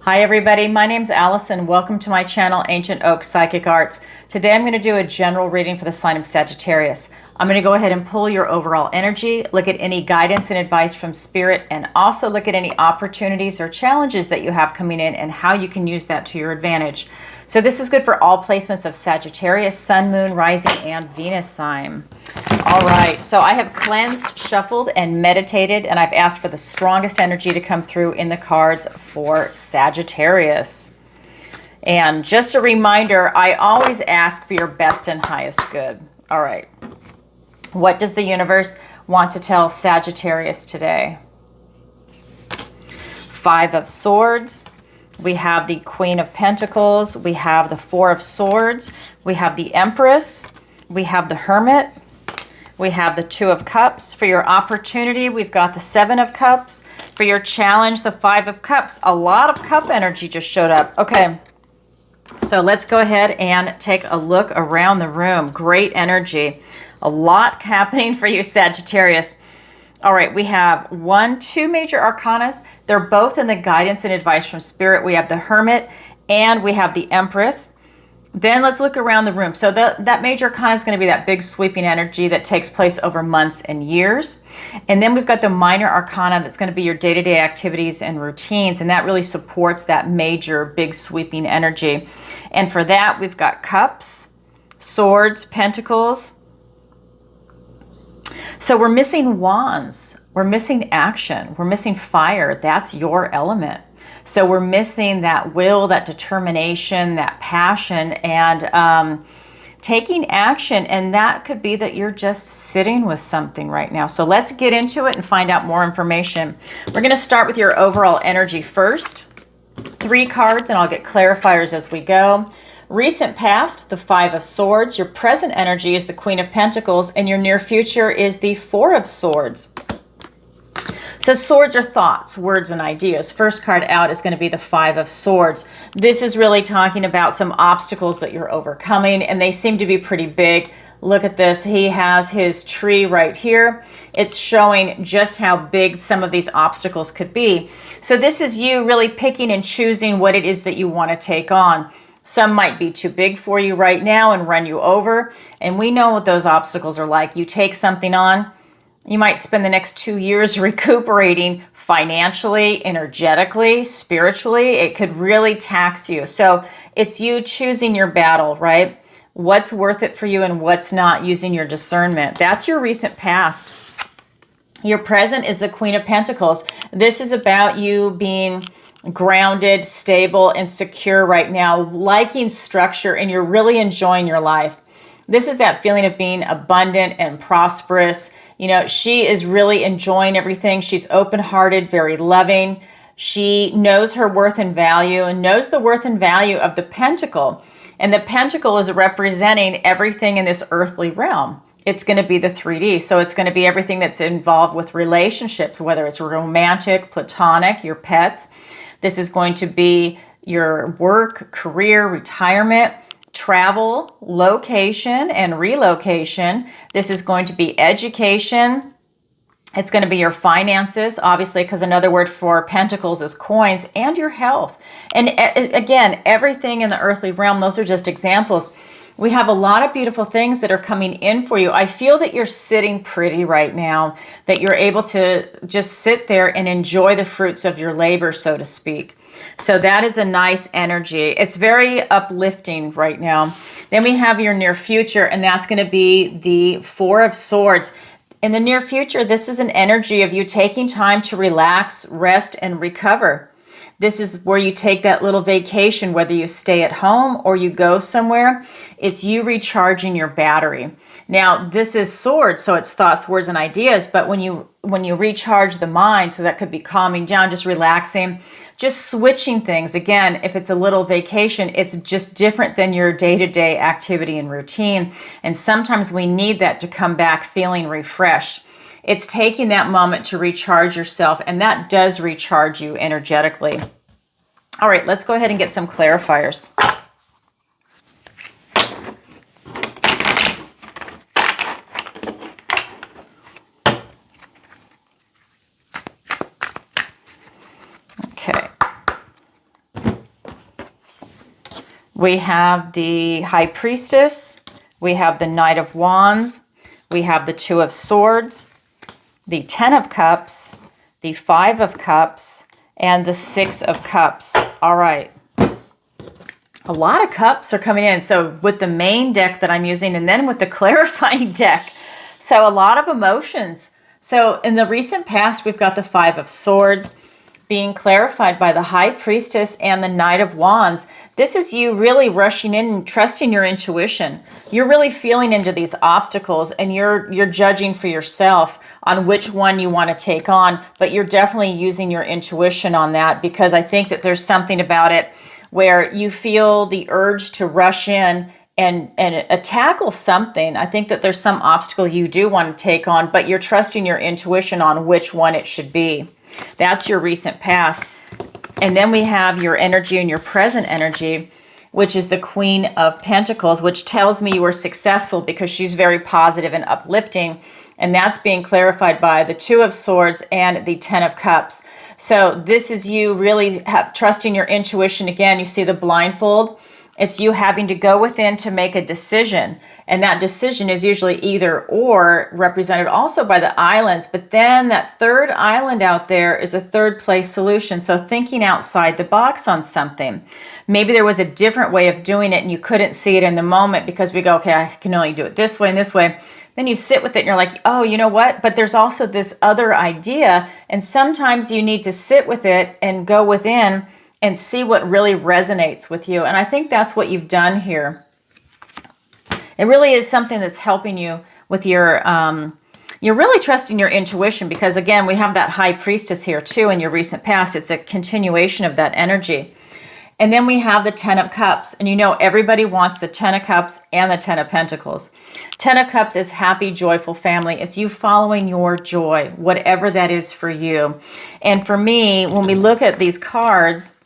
Hi everybody, my name's Allison. Welcome to my channel, Ancient Oak Psychic Arts. Today I'm going to do a general reading for the sign of Sagittarius. I'm going to go ahead and pull your overall energy, look at any guidance and advice from Spirit, and also look at any opportunities or challenges that you have coming in and how you can use that to your advantage. So this is good for all placements of Sagittarius, Sun, Moon, Rising, and Venus sign. All right, so I have cleansed, shuffled, and meditated, and I've asked for the strongest energy to come through in the cards for Sagittarius. And just a reminder, I always ask for your best and highest good. All right, what does the universe want to tell Sagittarius today? Five of Swords. We have the Queen of Pentacles. We have the Four of Swords. We have the Empress. We have the Hermit. We have the Two of Cups. For your opportunity, we've got the Seven of Cups. For your challenge, the Five of Cups. A lot of cup energy just showed up. Okay, so let's go ahead and take a look around the room. Great energy. A lot happening for you, Sagittarius. All right, we have two major arcanas. They're both in the guidance and advice from Spirit. We have the Hermit and we have the Empress. Then let's look around the room. So that major arcana is going to be that big sweeping energy that takes place over months and years. And then we've got the minor arcana that's going to be your day-to-day activities and routines. And that really supports that major big sweeping energy. And for that, we've got Cups, Swords, Pentacles. So we're missing wands, we're missing action, we're missing fire. That's your element. So we're missing that will, that determination, that passion, and taking action. And that could be that you're just sitting with something right now. So let's get into it and find out more information. We're going to start with your overall energy first. 3 cards, and I'll get clarifiers as we go. Recent past, the Five of Swords. Your present energy is the Queen of Pentacles, and your near future is the Four of Swords. So swords are thoughts, words, and ideas. First card out is going to be the Five of Swords. This is really talking about some obstacles that you're overcoming, and they seem to be pretty big. Look at this. He has his tree right here. It's showing just how big some of these obstacles could be. So this is you really picking and choosing what it is that you want to take on. Some might be too big for you right now and run you over. And we know what those obstacles are like. You take something on, you might spend the next 2 years recuperating financially, energetically, spiritually. It could really tax you. So it's you choosing your battle, right? What's worth it for you and what's not, using your discernment. That's your recent past. Your present is the Queen of Pentacles. This is about you being grounded, stable, and secure right now, liking structure, and you're really enjoying your life. This is that feeling of being abundant and prosperous. You know, she is really enjoying everything. She's open-hearted, very loving. She knows her worth and value, and knows the worth and value of the pentacle. And the pentacle is representing everything in this earthly realm. It's going to be the 3D. So it's going to be everything that's involved with relationships, whether it's romantic, platonic, your pets. This is going to be your work, career, retirement, travel, location, and relocation. This is going to be education. It's going to be your finances, obviously, because another word for pentacles is coins, and your health. And again, everything in the earthly realm, those are just examples. We have a lot of beautiful things that are coming in for you. I feel that you're sitting pretty right now, that you're able to just sit there and enjoy the fruits of your labor, so to speak. So that is a nice energy. It's very uplifting right now. Then we have your near future, and that's going to be the Four of Swords. In the near future, this is an energy of you taking time to relax, rest, and recover. This is where you take that little vacation, whether you stay at home or you go somewhere. It's you recharging your battery. Now, this is swords, so it's thoughts, words, and ideas. But when you recharge the mind, so that could be calming down, just relaxing, just switching things. Again, if it's a little vacation, it's just different than your day-to-day activity and routine. And sometimes we need that to come back feeling refreshed. It's taking that moment to recharge yourself, and that does recharge you energetically. All right, let's go ahead and get some clarifiers. Okay. We have the High Priestess. We have the Knight of Wands. We have the Two of Swords, the Ten of Cups, the Five of Cups, and the Six of Cups. All right. A lot of cups are coming in. So with the main deck that I'm using and then with the clarifying deck. So a lot of emotions. So in the recent past, we've got the Five of Swords being clarified by the High Priestess and the Knight of Wands. This is you really rushing in and trusting your intuition. You're really feeling into these obstacles and you're judging for yourself on which one you want to take on, but you're definitely using your intuition on that, because I think that there's something about it where you feel the urge to rush in and tackle something. I think that there's some obstacle you do want to take on, but you're trusting your intuition on which one it should be. That's your recent past. And then we have your energy and your present energy, which is the Queen of Pentacles, which tells me you were successful because she's very positive and uplifting. And that's being clarified by the Two of Swords and the Ten of Cups. So this is you really trusting your intuition. Again, you see the blindfold. It's you having to go within to make a decision. And that decision is usually either or, represented also by the islands. But then that third island out there is a third place solution. So thinking outside the box on something. Maybe there was a different way of doing it and you couldn't see it in the moment because we go, okay, I can only do it this way and this way. Then you sit with it and you're like, oh, you know what? But there's also this other idea. And sometimes you need to sit with it and go within and see what really resonates with you. And I think that's what you've done here. It really is something that's helping you with your, you're really trusting your intuition, because again, we have that High Priestess here too in your recent past. It's a continuation of that energy. And then we have the Ten of Cups. And you know, everybody wants the Ten of Cups and the Ten of Pentacles. Ten of Cups is happy, joyful family. It's you following your joy, whatever that is for you. And for me, when we look at these cards,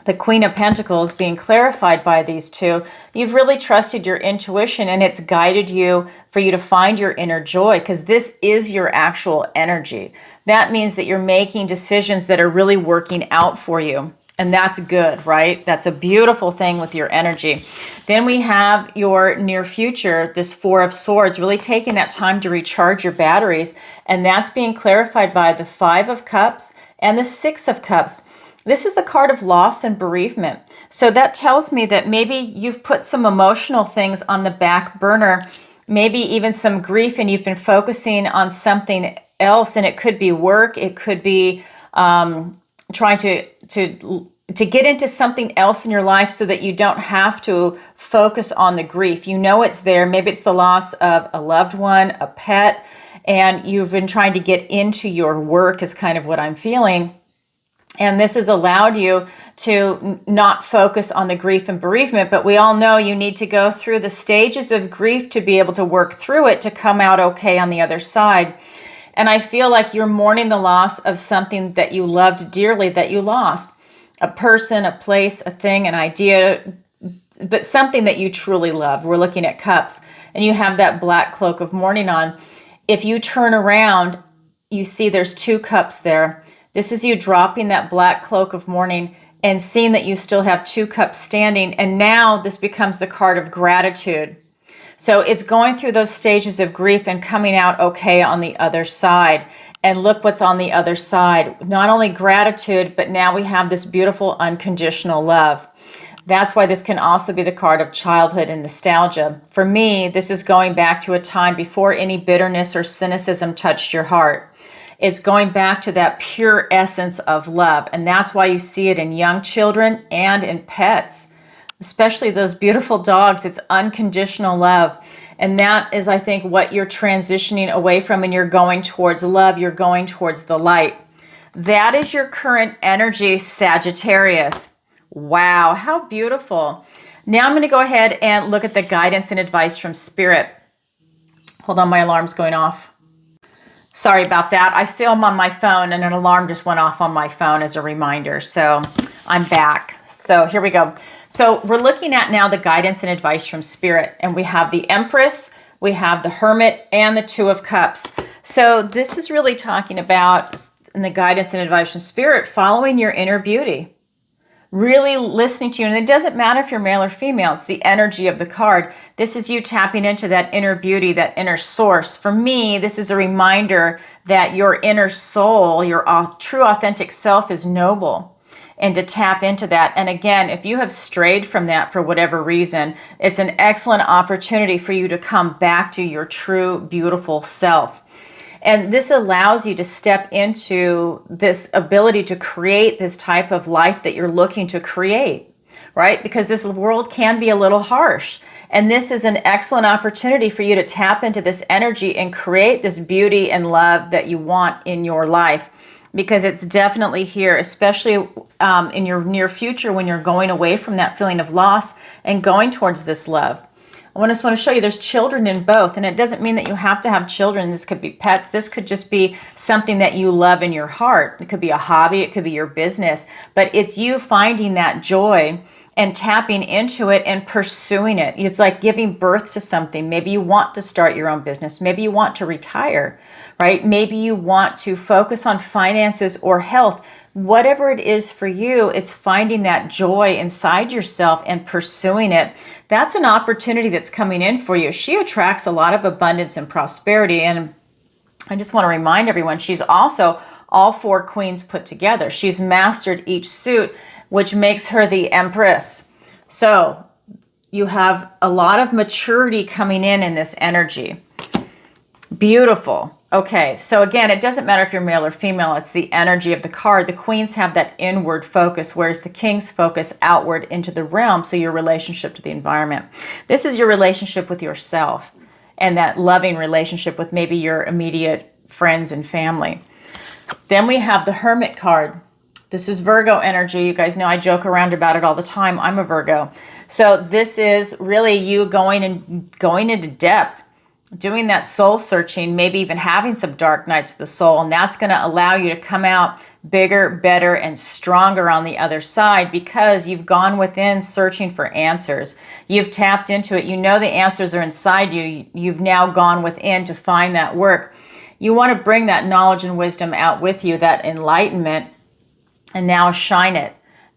the Queen of Pentacles being clarified by these two, you've really trusted your intuition and it's guided you for you to find your inner joy, because this is your actual energy. That means that you're making decisions that are really working out for you. And that's good, right? That's a beautiful thing with your energy. Then we have your near future, this Four of Swords, really taking that time to recharge your batteries. And that's being clarified by the Five of Cups and the Six of Cups. This is the card of loss and bereavement. So that tells me that maybe you've put some emotional things on the back burner, maybe even some grief, and you've been focusing on something else. And it could be work. It could be trying to get into something else in your life so that you don't have to focus on the grief. You know it's there. Maybe it's the loss of a loved one, a pet, and you've been trying to get into your work is kind of what I'm feeling. And this has allowed you to not focus on the grief and bereavement, but we all know you need to go through the stages of grief to be able to work through it to come out okay on the other side. And I feel like you're mourning the loss of something that you loved dearly that you lost. A person, a place, a thing, an idea, but something that you truly loved. We're looking at cups, and you have that black cloak of mourning on. If you turn around, you see there's two cups there. This is you dropping that black cloak of mourning and seeing that you still have two cups standing. And now this becomes the card of gratitude. So it's going through those stages of grief and coming out okay on the other side. And look what's on the other side. Not only gratitude, but now we have this beautiful unconditional love. That's why this can also be the card of childhood and nostalgia. For me, this is going back to a time before any bitterness or cynicism touched your heart. It's going back to that pure essence of love. And that's why you see it in young children and in pets, especially those beautiful dogs. It's unconditional love. And that is, I think, what you're transitioning away from, and you're going towards love. You're going towards the light. That is your current energy, Sagittarius. Wow, how beautiful. Now I'm going to go ahead and look at the guidance and advice from Spirit. Hold on, my alarm's going off. Sorry about that. I film on my phone and an alarm just went off on my phone as a reminder. So I'm back. So here we go. So we're looking at now the guidance and advice from Spirit. And we have the Empress, we have the Hermit, and the Two of Cups. So this is really talking about, in the guidance and advice from Spirit, following your inner beauty. really listening to you. And it doesn't matter if you're male or female, it's the energy of the card. This is you tapping into that inner beauty, that inner source. For me, this is a reminder that your inner soul, your true authentic self is noble, and to tap into that. And again, if you have strayed from that for whatever reason, it's an excellent opportunity for you to come back to your true, beautiful self. And this allows you to step into this ability to create this type of life that you're looking to create, right? Because this world can be a little harsh. And this is an excellent opportunity for you to tap into this energy and create this beauty and love that you want in your life. Because it's definitely here, especially in your near future when you're going away from that feeling of loss and going towards this love. I just want to show you there's children in both, and it doesn't mean that you have to have children. This could be pets. This could just be something that you love in your heart. It could be a hobby. It could be your business, but it's you finding that joy and tapping into it and pursuing it. It's like giving birth to something. Maybe you want to start your own business. Maybe you want to retire, right? Maybe you want to focus on finances or health. Whatever it is for you, it's finding that joy inside yourself and pursuing it. That's an opportunity that's coming in for you. She attracts a lot of abundance and prosperity. And I just want to remind everyone, she's also all 4 queens put together. She's mastered each suit, which makes her the Empress. So you have a lot of maturity coming in this energy. Beautiful. Okay, so again, it doesn't matter if you're male or female, it's the energy of the card. The queens have that inward focus, whereas the kings focus outward into the realm, so your relationship to the environment. This is your relationship with yourself and that loving relationship with maybe your immediate friends and family. Then we have the Hermit card. This is Virgo energy. You guys know I joke around about it all the time. I'm a Virgo. So this is really you going into depth, doing that soul searching, maybe even having some dark nights of the soul, and that's going to allow you to come out bigger, better, and stronger on the other side because you've gone within searching for answers. You've tapped into it. You know the answers are inside you. You've now gone within to find that work. You want to bring that knowledge and wisdom out with you, that enlightenment, and now shine it.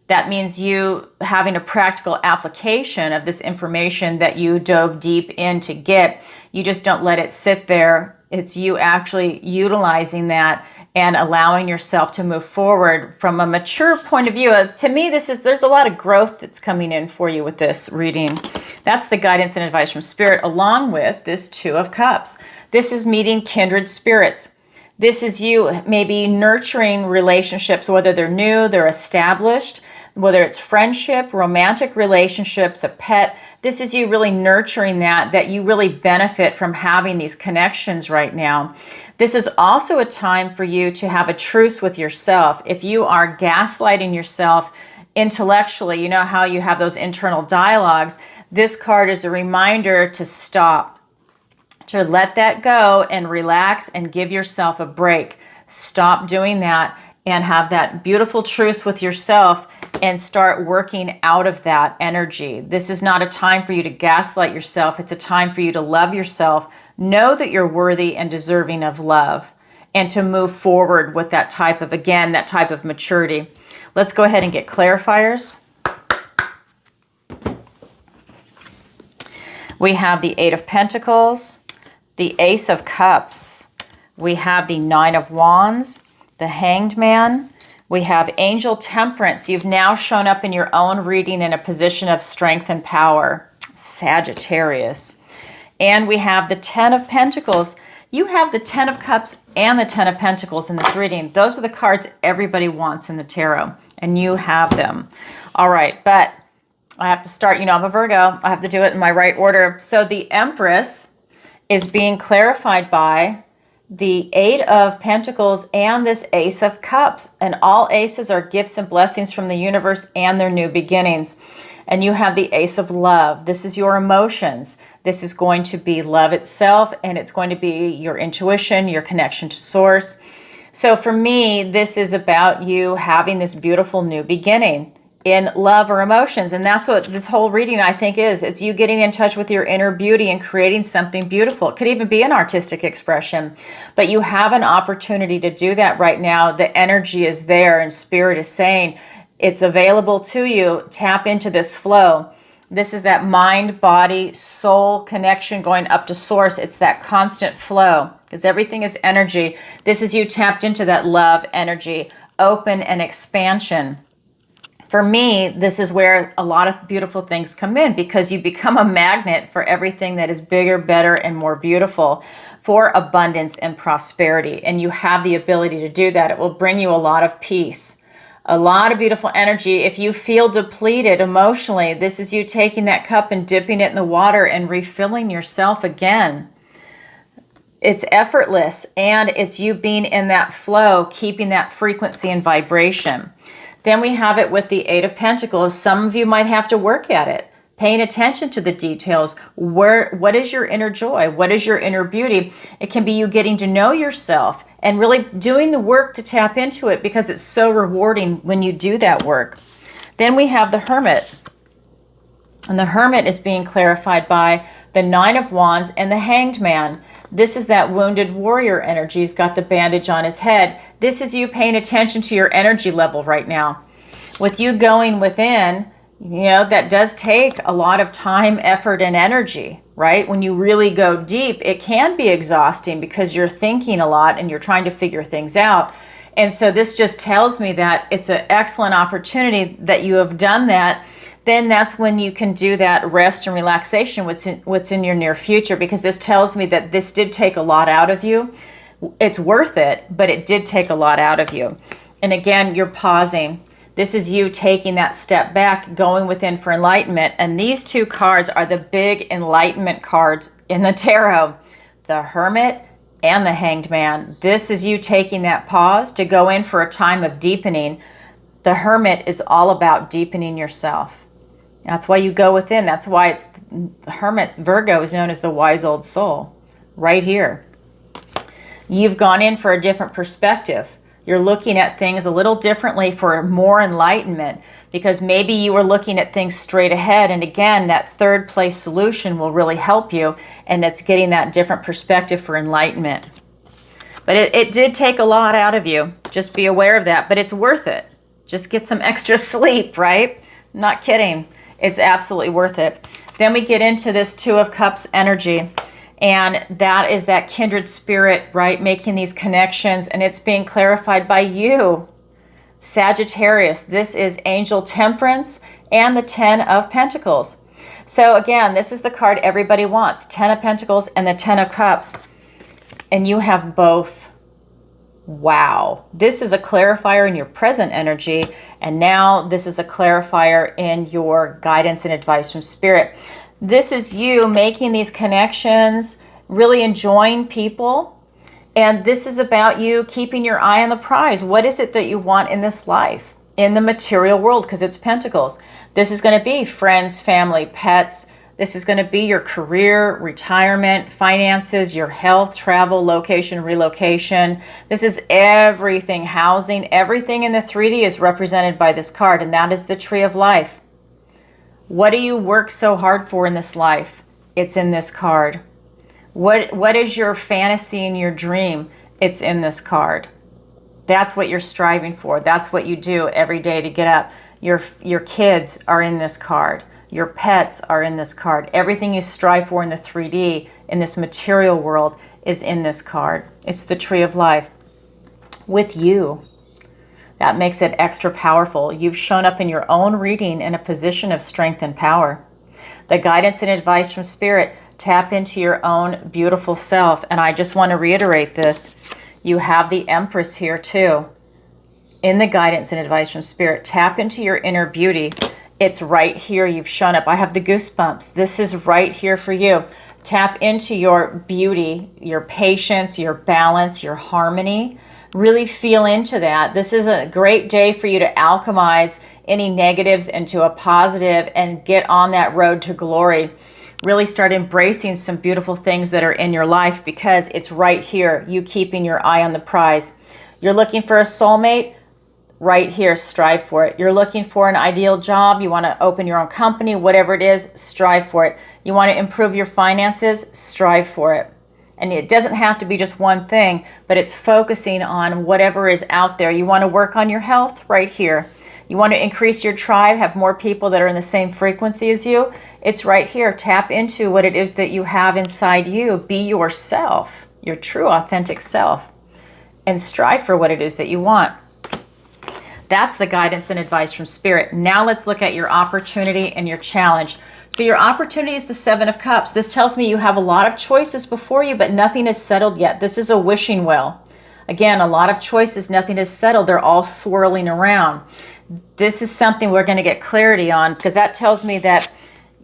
That means you having a practical application of this information that you dove deep in to get. You just don't let it sit there. It's you actually utilizing that and allowing yourself to move forward from a mature point of view. To me, there's a lot of growth that's coming in for you with this reading. That's the guidance and advice from Spirit, along with this 2 of Cups. This is meeting kindred spirits. This is you maybe nurturing relationships, whether they're new, they're established, whether it's friendship, romantic relationships, a pet. This is you really nurturing that you really benefit from having these connections right now. This is also a time for you to have a truce with yourself. If you are gaslighting yourself intellectually, you know how you have those internal dialogues, this card is a reminder to stop, to let that go and relax and give yourself a break. Stop doing that and have that beautiful truce with yourself and start working out of that energy. This is not a time for you to gaslight yourself. It's a time for you to love yourself, know that you're worthy and deserving of love, and to move forward with that type of maturity. Let's go ahead and get clarifiers. We have the 8 of Pentacles, the Ace of Cups. We have the 9 of Wands, the Hanged Man. We have Angel Temperance. You've now shown up in your own reading in a position of strength and power, Sagittarius. And we have the 10 of Pentacles. You have the 10 of Cups and the 10 of Pentacles in this reading. Those are the cards everybody wants in the tarot, and you have them. All right, but I have to start, I'm a Virgo. I have to do it in my right order. So the Empress is being clarified by the 8 of Pentacles and this Ace of Cups. And all aces are gifts and blessings from the universe and their new beginnings. And you have the Ace of Love. This is your emotions. This is going to be love itself, and it's going to be your intuition, your connection to source. So for me, this is about you having this beautiful new beginning in love or emotions. And that's what this whole reading, I think, is. It's you getting in touch with your inner beauty and creating something beautiful. It could even be an artistic expression, but you have an opportunity to do that right now. The energy is there, and Spirit is saying, It's available to you. Tap into this flow. This is that mind, body, soul connection going up to source. It's that constant flow because everything is energy. This is you tapped into that love energy, open and expansion. For me, this is where a lot of beautiful things come in because you become a magnet for everything that is bigger, better, and more beautiful, for abundance and prosperity. And you have the ability to do that. It will bring you a lot of peace, a lot of beautiful energy. If you feel depleted emotionally, this is you taking that cup and dipping it in the water and refilling yourself again. It's effortless, and it's you being in that flow, keeping that frequency and vibration. Then we have it with the Eight of Pentacles. Some of you might have to work at it, paying attention to the details. What is your inner joy? What is your inner beauty? It can be you getting to know yourself and really doing the work to tap into it because it's so rewarding when you do that work. Then we have the Hermit. And the Hermit is being clarified by the Nine of Wands and the Hanged Man. This is that wounded warrior energy. He's got the bandage on his head. This is you paying attention to your energy level right now. With you going within, you know, that does take a lot of time, effort, and energy, right? When you really go deep, it can be exhausting because you're thinking a lot and you're trying to figure things out. And so this just tells me that it's an excellent opportunity that you have done that. Then that's when you can do that rest and relaxation, what's in your near future, because this tells me that this did take a lot out of you. It's worth it, but it did take a lot out of you. And again, you're pausing. This is you taking that step back, going within for enlightenment. And these two cards are the big enlightenment cards in the tarot, the Hermit and the Hanged Man. This is you taking that pause to go in for a time of deepening. The Hermit is all about deepening yourself. That's why you go within. That's why it's Hermit. Virgo is known as the wise old soul, right here. You've gone in for a different perspective. You're looking at things a little differently for more enlightenment, because maybe you were looking at things straight ahead. And again, that third place solution will really help you. And it's getting that different perspective for enlightenment. But it did take a lot out of you. Just be aware of that. But it's worth it. Just get some extra sleep, right? Not kidding. It's absolutely worth it. Then we get into this Two of Cups energy. And that is that kindred spirit, right? Making these connections. And it's being clarified by you, Sagittarius. This is Angel Temperance and the Ten of Pentacles. So again, this is the card everybody wants. Ten of Pentacles and the Ten of Cups. And you have both. Wow. This is a clarifier in your present energy. And now this is a clarifier in your guidance and advice from Spirit. This is you making these connections, really enjoying people. And this is about you keeping your eye on the prize. What is it that you want in this life, in the material world? Because it's Pentacles. This is going to be friends, family, pets. This is going to be your career, retirement, finances, your health, travel, location, relocation. This is everything, housing, everything in the 3D is represented by this card, and that is the Tree of Life. What do you work so hard for in this life? It's in this card. What is your fantasy and your dream? It's in this card. That's what you're striving for. That's what you do every day to get up. Your kids are in this card. Your pets are in this card. Everything you strive for in the 3D, in this material world, is in this card. It's the Tree of Life with you. That makes it extra powerful. You've shown up in your own reading in a position of strength and power. The guidance and advice from Spirit, tap into your own beautiful self. And I just want to reiterate this. You have the Empress here too. In the guidance and advice from Spirit, tap into your inner beauty. It's right here. You've shown up. I have the goosebumps. This is right here for you. Tap into your beauty, your patience, your balance, your harmony. Really feel into that. This is a great day for you to alchemize any negatives into a positive and get on that road to glory. Really start embracing some beautiful things that are in your life because it's right here. You keeping your eye on the prize. You're looking for a soulmate? Right here, strive for it. You're looking for an ideal job, you want to open your own company, whatever it is, strive for it. You want to improve your finances, strive for it. And it doesn't have to be just one thing, but it's focusing on whatever is out there. You want to work on your health, right here. You want to increase your tribe, have more people that are in the same frequency as you. It's right here. Tap into what it is that you have inside you. Be yourself, your true authentic self, and strive for what it is that you want. That's the guidance and advice from Spirit. Now let's look at your opportunity and your challenge. So your opportunity is the Seven of Cups. This tells me you have a lot of choices before you, but nothing is settled yet. This is a wishing well. Again, a lot of choices, nothing is settled. They're all swirling around. This is something we're going to get clarity on, because that tells me that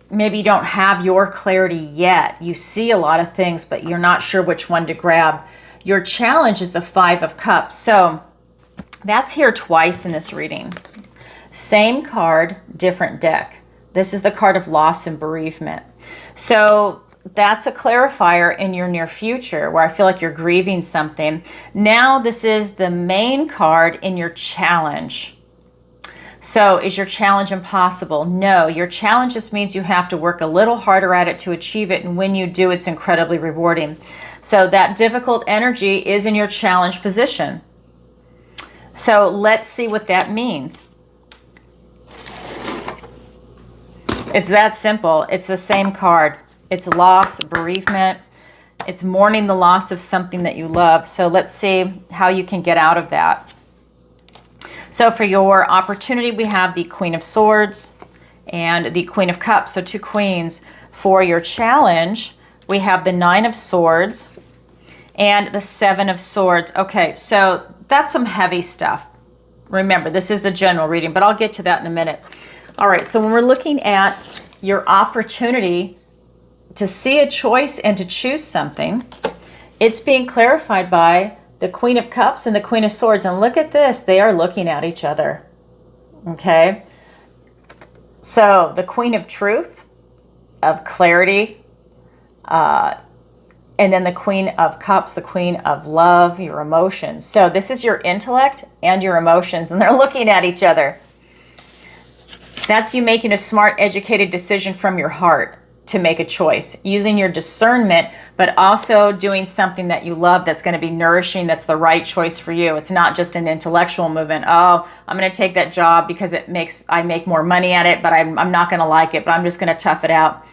maybe you don't have your clarity yet. You see a lot of things, but you're not sure which one to grab. Your challenge is the Five of Cups. So that's here twice in this reading. Same card, different deck. This is the card of loss and bereavement. So that's a clarifier in your near future where I feel like you're grieving something. Now this is the main card in your challenge. So is your challenge impossible? No, your challenge just means you have to work a little harder at it to achieve it. And when you do, it's incredibly rewarding. So that difficult energy is in your challenge position. So let's see what that means. It's that simple. It's the same card. It's loss, bereavement. It's mourning the loss of something that you love. So let's see how you can get out of that. So for your opportunity, we have the Queen of Swords and the Queen of Cups. So two queens. For your challenge, we have the Nine of Swords and the Seven of Swords. Okay, so that's some heavy stuff. Remember, this is a general reading, but I'll get to that in a minute. All right, so when we're looking at your opportunity to see a choice and to choose something, it's being clarified by the Queen of Cups and the Queen of Swords. And look at this, they are looking at each other. Okay, so the Queen of Truth, of clarity, and then the Queen of Cups, the Queen of Love, your emotions. So this is your intellect and your emotions, and they're looking at each other. That's you making a smart, educated decision from your heart to make a choice, using your discernment, but also doing something that you love that's going to be nourishing, that's the right choice for you. It's not just an intellectual movement. Oh, I'm going to take that job because I make more money at it, but I'm not going to like it, but I'm just going to tough it out.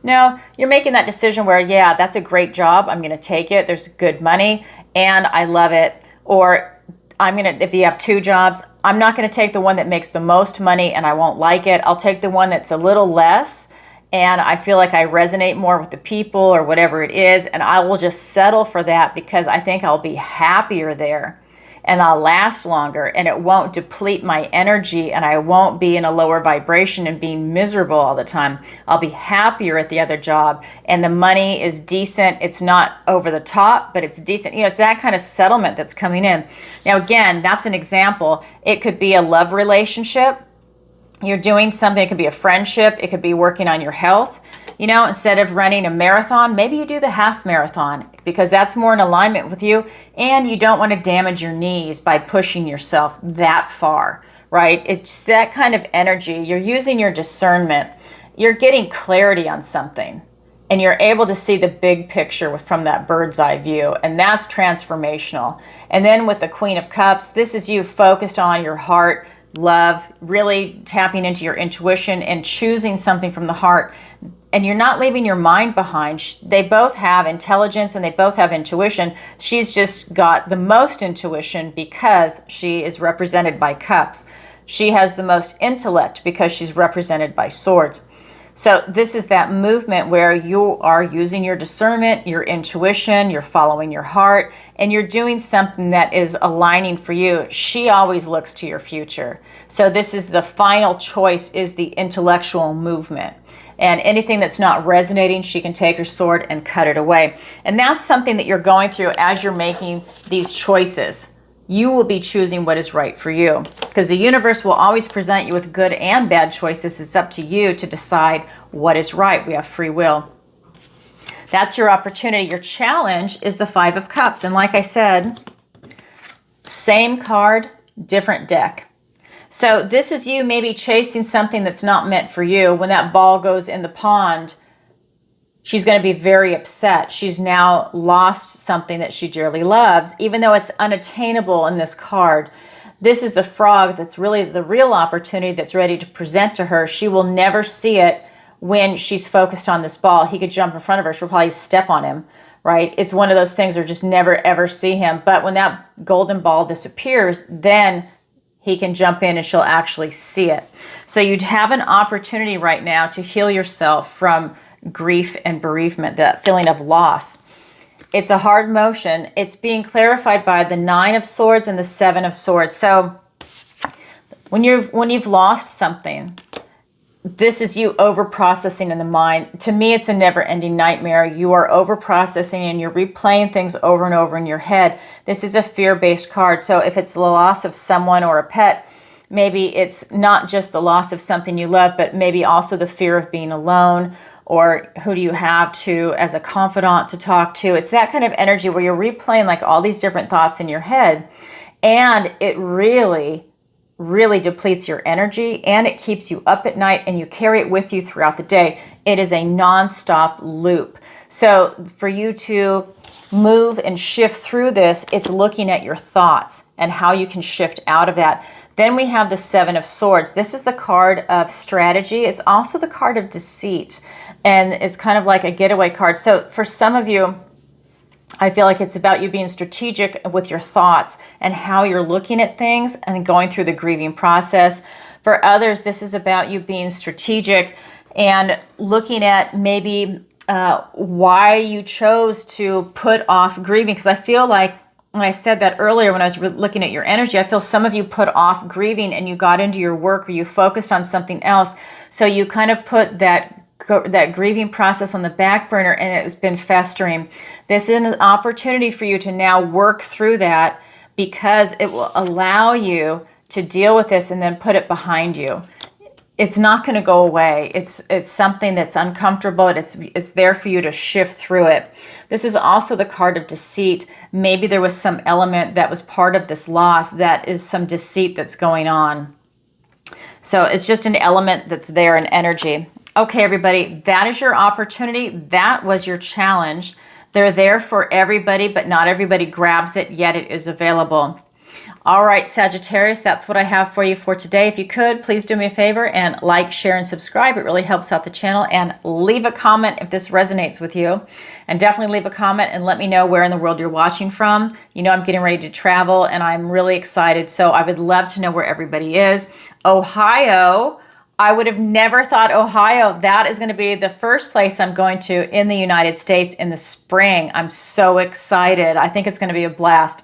No, you're making that decision where, yeah, that's a great job. I'm going to take it. There's good money and I love it. Or if you have two jobs, I'm not going to take the one that makes the most money and I won't like it. I'll take the one that's a little less and I feel like I resonate more with the people or whatever it is. And I will just settle for that because I think I'll be happier there and I'll last longer and it won't deplete my energy and I won't be in a lower vibration and being miserable all the time. I'll be happier at the other job and the money is decent. It's not over the top, but it's decent. You know, it's that kind of settlement that's coming in. Now, again, that's an example. It could be a love relationship. You're doing something. It could be a friendship. It could be working on your health. You know, instead of running a marathon, maybe you do the half marathon because that's more in alignment with you and you don't want to damage your knees by pushing yourself that far, right? It's that kind of energy. You're using your discernment. You're getting clarity on something and you're able to see the big picture from that bird's eye view, and that's transformational. And then with the Queen of Cups, this is you focused on your heart, love, really tapping into your intuition and choosing something from the heart. And you're not leaving your mind behind. They both have intelligence and they both have intuition. She's just got the most intuition because she is represented by cups. She has the most intellect because she's represented by swords. So this is that movement where you are using your discernment, your intuition, you're following your heart, and you're doing something that is aligning for you. She always looks to your future. So this is the final choice, is the intellectual movement. And anything that's not resonating, she can take her sword and cut it away. And that's something that you're going through as you're making these choices. You will be choosing what is right for you because the universe will always present you with good and bad choices. It's up to you to decide what is right. We have free will. That's your opportunity. Your challenge is the Five of Cups. And like I said, same card, different deck. So this is you maybe chasing something that's not meant for you. When that ball goes in the pond, she's going to be very upset. She's now lost something that she dearly loves, even though it's unattainable in this card. This is the frog that's really the real opportunity that's ready to present to her. She will never see it when she's focused on this ball. He could jump in front of her. She'll probably step on him, right? It's one of those things where just never ever see him. But when that golden ball disappears, then he can jump in and she'll actually see it. So you'd have an opportunity right now to heal yourself from grief and bereavement, that feeling of loss. It's a hard motion. It's being clarified by the 9 of Swords and the 7 of Swords. So when you've lost something, this is you over processing in the mind. To me, it's a never ending nightmare. You are over processing and you're replaying things over and over in your head. This is a fear-based card. So if it's the loss of someone or a pet, maybe it's not just the loss of something you love, but maybe also the fear of being alone, or who do you have to as a confidant to talk to. It's that kind of energy where you're replaying like all these different thoughts in your head, and it really depletes your energy, and it keeps you up at night, and you carry it with you throughout the day. It is a non-stop loop. So for you to move and shift through this, it's looking at your thoughts and how you can shift out of that. Then we have the 7 of Swords. This is the card of strategy. It's also the card of deceit, and it's kind of like a getaway card. So for some of you, I feel like it's about you being strategic with your thoughts and how you're looking at things and going through the grieving process. For others, this is about you being strategic and looking at maybe why you chose to put off grieving. Because I feel like, when I said that earlier when I was looking at your energy, I feel some of you put off grieving and you got into your work, or you focused on something else. So you kind of put that grieving process on the back burner, and it's been festering. This is an opportunity for you to now work through that, because it will allow you to deal with this and then put it behind you. It's not going to go away. It's something that's uncomfortable. It's there for you to shift through it. This is also the card of deceit. Maybe there was some element that was part of this loss that is some deceit that's going on. So it's just an element that's there in energy. Okay, everybody, that is your opportunity. That was your challenge. They're there for everybody, but not everybody grabs it, yet it is available. All right, Sagittarius, that's what I have for you for today. If you could, please do me a favor and like, share, and subscribe. It really helps out the channel. And leave a comment if this resonates with you. And definitely leave a comment and let me know where in the world you're watching from. You know, I'm getting ready to travel and I'm really excited. So I would love to know where everybody is. Ohio, I would have never thought Ohio. That is going to be the first place I'm going to in the United States in the spring. I'm so excited. I think it's going to be a blast.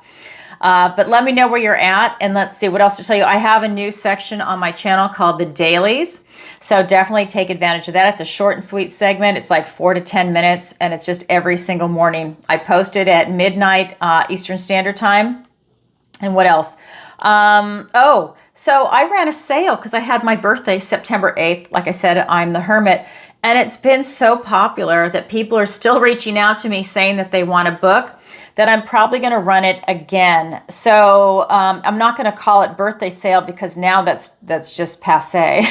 But let me know where you're at, and let's see what else to tell you. I have a new section on my channel called the Dailies, so definitely take advantage of that. It's a short and sweet segment. It's like 4 to 10 minutes, and it's just every single morning. I post it at midnight Eastern Standard Time. And what else? So I ran a sale because I had my birthday September 8th. Like I said, I'm the Hermit, and it's been so popular that people are still reaching out to me saying that they want a book, that I'm probably going to run it again. So I'm not going to call it birthday sale because now that's just passé.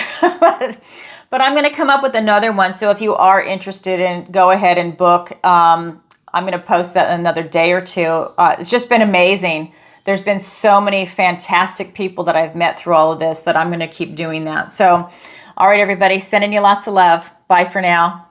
but I'm going to come up with another one. So if you are interested in, go ahead and book. I'm going to post that in another day or two. It's just been amazing. There's been so many fantastic people that I've met through all of this that I'm going to keep doing that. So, all right, everybody, sending you lots of love. Bye for now.